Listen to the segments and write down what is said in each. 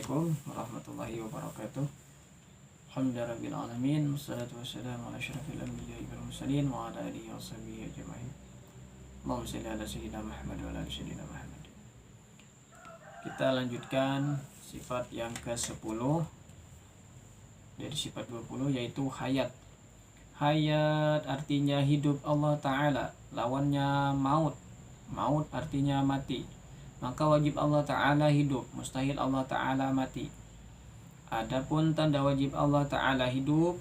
Assalamualaikum warahmatullahi wabarakatuh. Alhamdulillahirabbil alamin, wassalatu wassalamu ala asyrafil anbiya'i wal mursalin wa ala alihi washabihi ajmain. Allahumma shalli ala sayyidina Muhammad wa ala ali sayyidina Muhammad. Kita lanjutkan sifat yang ke-10 dari sifat 20, yaitu hayat. Hayat artinya hidup Allah Ta'ala, lawannya maut. Maut artinya mati. Maka wajib Allah Ta'ala hidup, mustahil Allah Ta'ala mati. Adapun tanda wajib Allah Ta'ala hidup,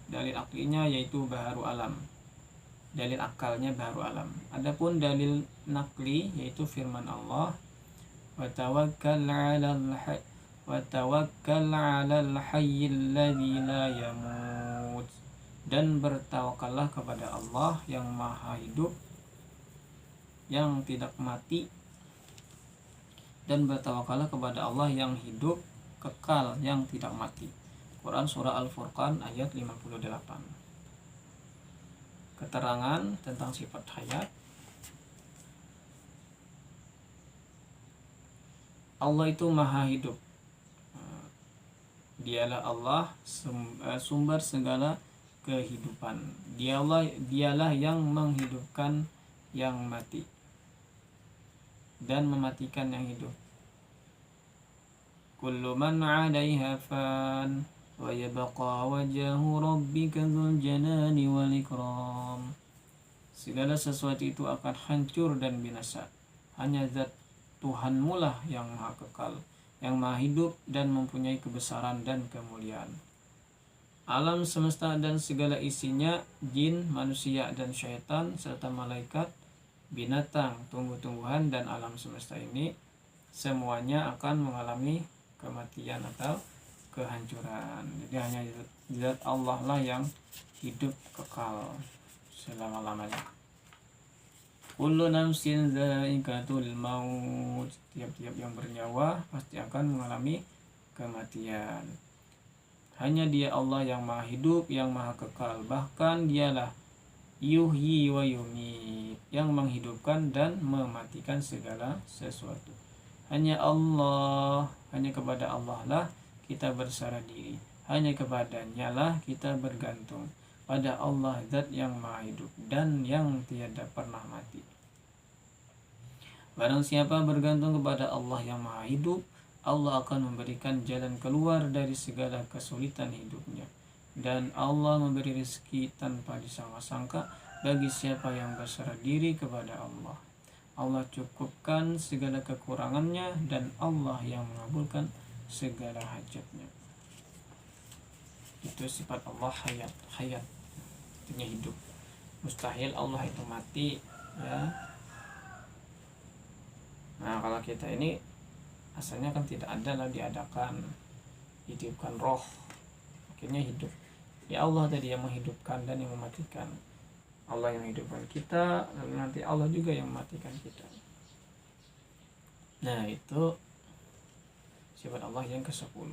dalil aklinya yaitu baharu alam, dalil akalnya baharu alam. Adapun dalil nakli yaitu firman Allah, wa tawakkal 'alal hayyil ladzi la yamut, dan bertawakallah kepada Allah yang maha hidup, yang tidak mati, dan bertawakallah kepada Allah yang hidup, kekal, yang tidak mati. Quran Surah Al-Furqan ayat 58. Keterangan tentang sifat hayat. Allah itu maha hidup. Dialah Allah, sumber segala kehidupan. Dialah yang menghidupkan yang mati dan mematikan yang hidup. Kullu man 'alaiha fan wa yabqa wajhu rabbika dzul jalali wal ikram. Segala sesuatu itu akan hancur dan binasa. Hanya zat Tuhanmu lah yang maha kekal, yang maha hidup dan mempunyai kebesaran dan kemuliaan. Alam semesta dan segala isinya, jin, manusia dan syaitan serta malaikat, binatang, tumbuh-tumbuhan dan alam semesta ini semuanya akan mengalami kematian atau kehancuran. Jadi hanya zat Allah lah yang hidup kekal selama-lamanya. Kullu nafsin dha'iqatul maut. Tiap-tiap yang bernyawa pasti akan mengalami kematian. Hanya Dia Allah yang maha hidup, yang maha kekal. Bahkan Dialah yuhyi wa yumit, yang menghidupkan dan mematikan segala sesuatu. Hanya Allah, hanya kepada Allah lah kita bersarah diri. Hanya kepadanya lah kita bergantung. Pada Allah zat yang maha hidup dan yang tiada pernah mati. Barang siapa bergantung kepada Allah yang maha hidup, Allah akan memberikan jalan keluar dari segala kesulitan hidupnya. Dan Allah memberi rezeki tanpa disangka-sangka bagi siapa yang berserah diri kepada Allah. Allah cukupkan segala kekurangannya dan Allah yang mengabulkan segala hajatnya. Itu sifat Allah hayat. Hayat artinya hidup. Mustahil Allah itu mati, ya. Nah, kalau kita ini asalnya kan tidak ada lah diadakan, hidupkan roh, akhirnya hidup. Ya Allah tadi yang menghidupkan dan yang mematikan. Allah yang menghidupkan kita, lalu nanti Allah juga yang mematikan kita. Nah, itu sifat Allah yang ke-10.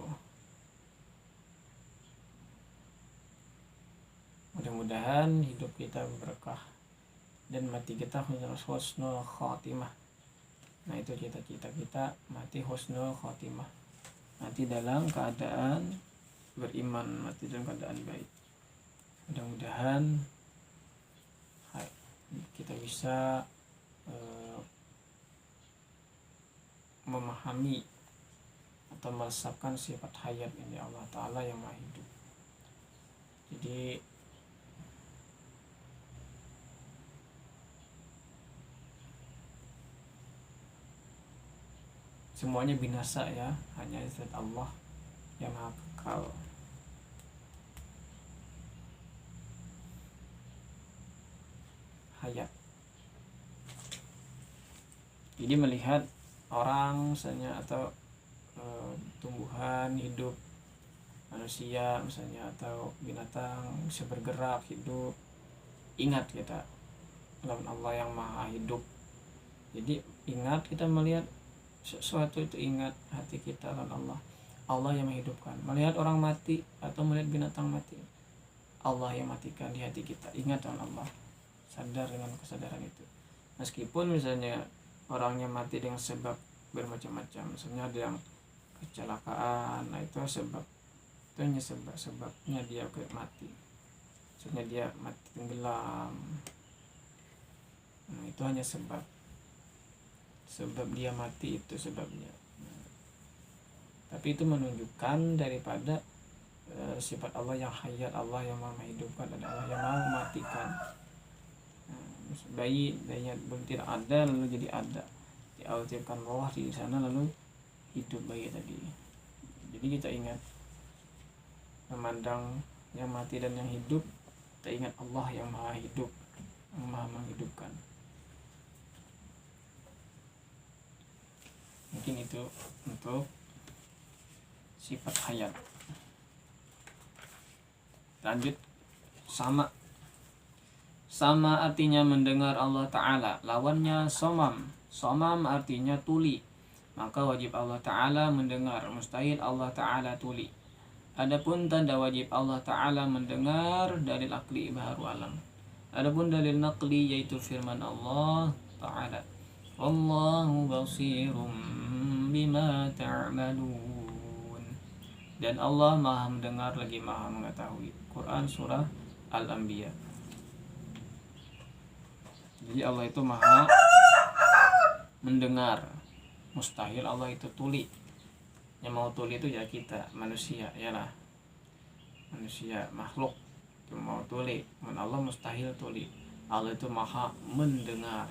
Mudah-mudahan hidup kita berkah dan mati kita husnul khotimah. Nah, itu cita-cita kita, mati husnul khotimah, mati dalam keadaan beriman, mati dalam keadaan baik. Mudah-mudahan kita bisa memahami atau merasakan sifat hayat ini Allah Ta'ala yang maha hidup. Jadi semuanya binasa, ya, hanya zat Allah yang maha kekal. Hayat. Jadi melihat orang misalnya atau tumbuhan hidup, manusia misalnya atau binatang bisa bergerak hidup, ingat kita lawan Allah yang maha hidup. Jadi ingat, kita melihat sesuatu itu ingat hati kita lawan Allah. Allah yang menghidupkan. Melihat orang mati atau melihat binatang mati, Allah yang matikan di hati kita. Ingat lawan Allah. Sadar dengan kesadaran itu. Meskipun misalnya orangnya mati dengan sebab bermacam-macam, misalnya ada yang kecelakaan. Nah itu sebab, itu hanya sebabnya dia mati, maksudnya dia mati tenggelam. Nah itu hanya sebab dia mati, itu sebabnya. Tapi itu menunjukkan daripada sifat Allah yang hayat, Allah yang maha menghidupkan, dan Allah yang maha mematikan. Bayinya belum tidak ada lalu jadi ada, diaktifkan roh di sana lalu hidup bayi tadi. Jadi kita ingat memandang yang mati dan yang hidup, kita ingat Allah yang maha hidup, yang maha menghidupkan. Mungkin itu untuk sifat hayat. Lanjut, sama artinya mendengar Allah Ta'ala, lawannya somam. Somam artinya tuli, maka wajib Allah Ta'ala mendengar, mustahil Allah Ta'ala tuli. Adapun tanda wajib Allah Ta'ala mendengar, dalil akli baharu alam. Adapun dalil naqli yaitu firman Allah Ta'ala, wallahu basirum bima ta'malun, dan Allah maha mendengar lagi maha mengetahui. Quran surah Al-Anbiya. Jadi Allah itu maha mendengar, mustahil Allah itu tuli. Yang mau tuli itu ya kita manusia, yalah, manusia makhluk itu mau tuli. Allah mustahil tuli. Allah itu maha mendengar.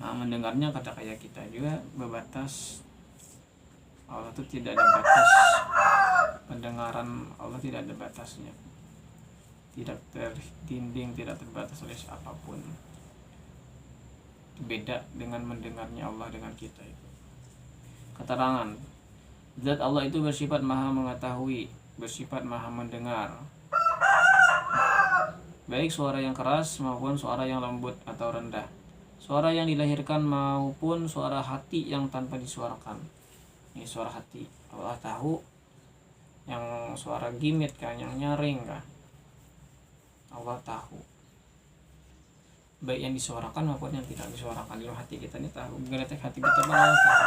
Nah mendengarnya kata kayak kita juga berbatas. Allah itu tidak ada batas. Pendengaran Allah tidak ada batasnya, tidak terdinding, tidak terbatas oleh siapapun. Beda dengan mendengarnya Allah dengan kita itu. Keterangan, zat Allah itu bersifat maha mengetahui, bersifat maha mendengar, baik suara yang keras maupun suara yang lembut atau rendah, suara yang dilahirkan maupun suara hati yang tanpa disuarakan. Ini suara hati, Allah tahu. Yang suara gimit kan, yang nyaring kan, Allah tahu. Baik yang disuarakan maupun yang tidak disuarakan, dalam hati kita ini tahu. Geletek hati kita pun Allah tahu.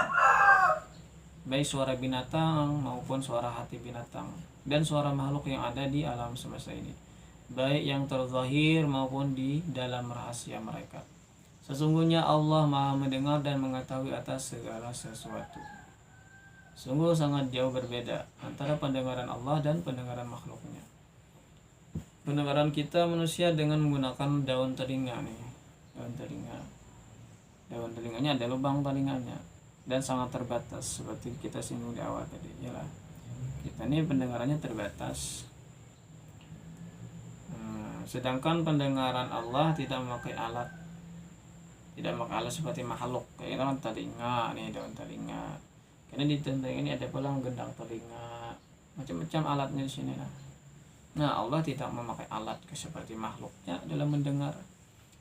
Baik suara binatang maupun suara hati binatang, dan suara makhluk yang ada di alam semesta ini, baik yang terzahir maupun di dalam rahasia mereka. Sesungguhnya Allah maha mendengar dan mengetahui atas segala sesuatu. Sungguh sangat jauh berbeda antara pendengaran Allah dan pendengaran makhluknya. Pendengaran kita manusia dengan menggunakan daun telinga nih, daun telinganya ada lubang telinganya dan sangat terbatas, seperti kita singgung di awal tadi. Yalah, kita ini pendengarannya terbatas. Sedangkan pendengaran Allah tidak memakai alat, seperti makhluk. Kayak daun telinga nih, daun telinga. Karena di telinga ini ada pula gendang telinga, macam-macam alatnya di sini. Nah, Allah tidak memakai alat seperti makhluknya dalam mendengar.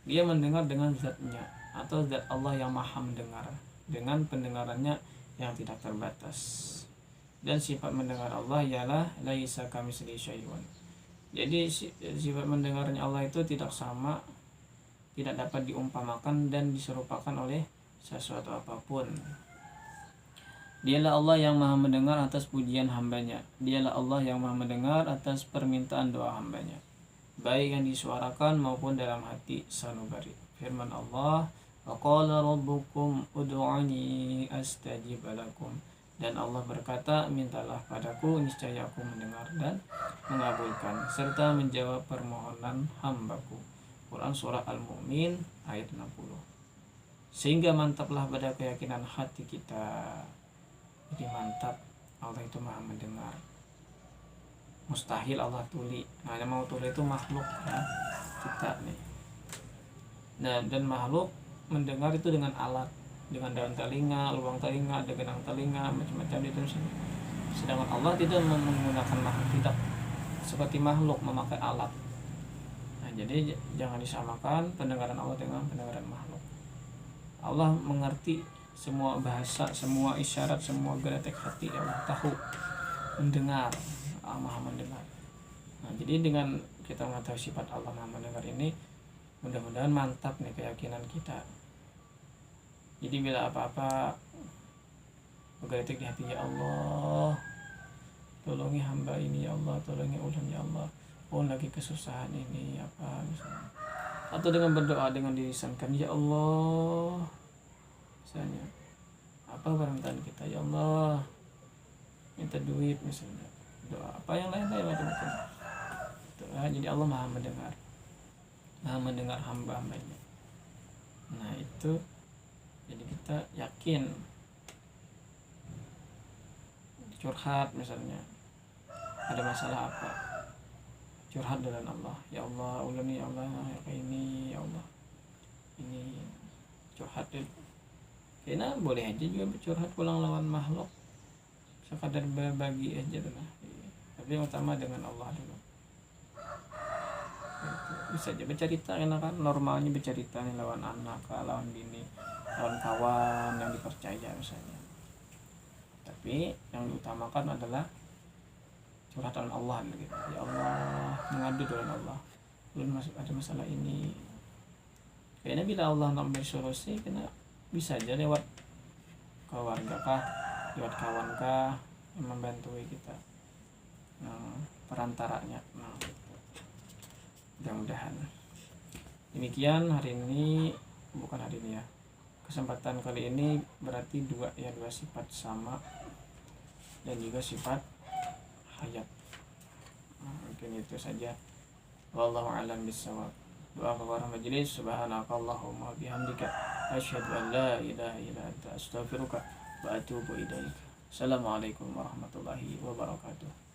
Dia mendengar dengan zatnya, atau zat Allah yang maha mendengar, dengan pendengarannya yang tidak terbatas. Dan sifat mendengar Allah ialah laisa kamitslihi syai'un. Jadi sifat mendengarnya Allah itu tidak sama, tidak dapat diumpamakan dan diserupakan oleh sesuatu apapun. Dialah Allah yang maha mendengar atas pujian hambanya. Dialah Allah yang maha mendengar atas permintaan doa hambanya, baik yang disuarakan maupun dalam hati sanubari. Firman Allah, wa qala rabbukum ud'uni astajib lakum. Dan Allah berkata, mintalah padaku, niscaya aku mendengar dan mengabulkan, serta menjawab permohonan hambaku. Quran surah Al-Mu'min ayat 60. Sehingga mantaplah pada keyakinan hati kita. Jadi mantap, Allah itu maha mendengar. Mustahil Allah tuli. Nah, yang mau tuli itu makhluk ya, kita nih. Nah, dan makhluk mendengar itu dengan alat, dengan daun telinga, lubang telinga, ada genang telinga, macam-macam itu. Sedangkan Allah tidak menggunakan makhluk, tidak seperti makhluk memakai alat. Nah, jadi jangan disamakan pendengaran Allah dengan pendengaran makhluk. Allah mengerti semua bahasa, semua isyarat, semua geratak hati. Allah tahu, mendengar, Allah maha mendengar. Nah, jadi dengan kita mengetahui sifat Allah maha mendengar ini, mudah-mudahan mantap nih keyakinan kita. Jadi bila apa-apa bergerak di hati, ya Allah tolongi hamba ini, ya Allah tolongi ulan, ya Allah lagi kesusahan ini apa misalnya, atau dengan berdoa dengan dilisankan, ya Allah misalnya apa permintaan kita, ya Allah minta duit misalnya, doa apa yang lain-lain ada mungkin doa. Jadi Allah maha mendengar hamba-hambanya. Nah itu jadi kita yakin curhat misalnya ada masalah apa, curhat dengan Allah, ya Allah ulani, ya Allah ini, ya Allah ini curhat dulu. Karena boleh aja juga bercurhat pulang lawan makhluk, sekadar berbagi aja dulu. Tapi yang utama dengan Allah dulu. Bisa aja bercerita, karena kan normalnya bercerita nih lawan anak, lawan bini, lawan kawan yang dipercaya misalnya. Tapi yang diutamakan adalah curhatan Allah gitu. Ya Allah, mengadu dengan Allah. Belum ada masalah ini. Kayaknya bila Allah nak beri solusi, kena bisa aja lewat keluarga kah, lewat kawan kah yang membantu kita. Perantaranya. Mudah-mudahan. Demikian hari ini, bukan hari ini ya. Kesempatan kali ini berarti dua sifat sama dan juga sifat hayat. Mungkin itu saja. Wallahu a'lam bishawab. Doa kepada majelis. Subhanakallahumma bihamdika asyhadu an la ilaha illa anta astaghfiruka wa atubu ilaik. Assalamualaikum warahmatullahi wabarakatuh.